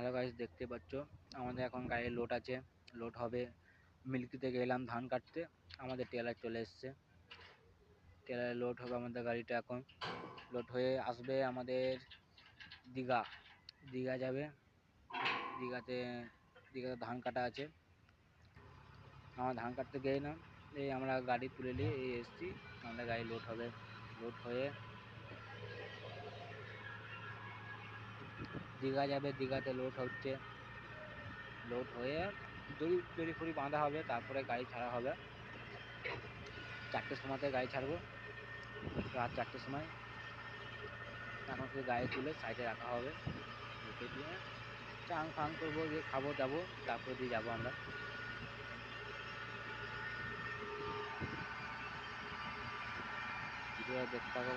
Hello guys, দেখতে পাচ্ছ আমাদের এখন গাড়ি লোড আছে, লোড হবে। মিল্কিতে গেলাম ধান কাটতে, আমাদের টেলার চলে এসছে। টেলারে লোড হবে আমাদের গাড়িটা, এখন লোড হয়ে আসবে আমাদের দীঘা। দীঘা যাবে, দীঘাতে দীঘাতে ধান কাটা আছে। আমরা ধান কাটতে গেলাম, এই আমরা গাড়ি তুলে নিয়ে এই এসছি। আমাদের গাড়ি লোড হবে, লোড হয়ে দীঘা যাবে। দীঘাতে লোড হচ্ছে, লোড হয়ে দড়ি দড়ি ফড়ি বাঁধা হবে, তারপরে গাড়ি ছাড়া হবে। 4টের সময়তে গাড়ি ছাড়বো, রাত 4টের সময়। এখন শুধু গাড়ি তুলে সাইডে রাখা হবে, রেখে দিয়ে চাং ফাং করবো, দিয়ে খাবো দাবো, তারপরে দিয়ে যাবো আমরা। ভিডিওটা দেখতে থাকো।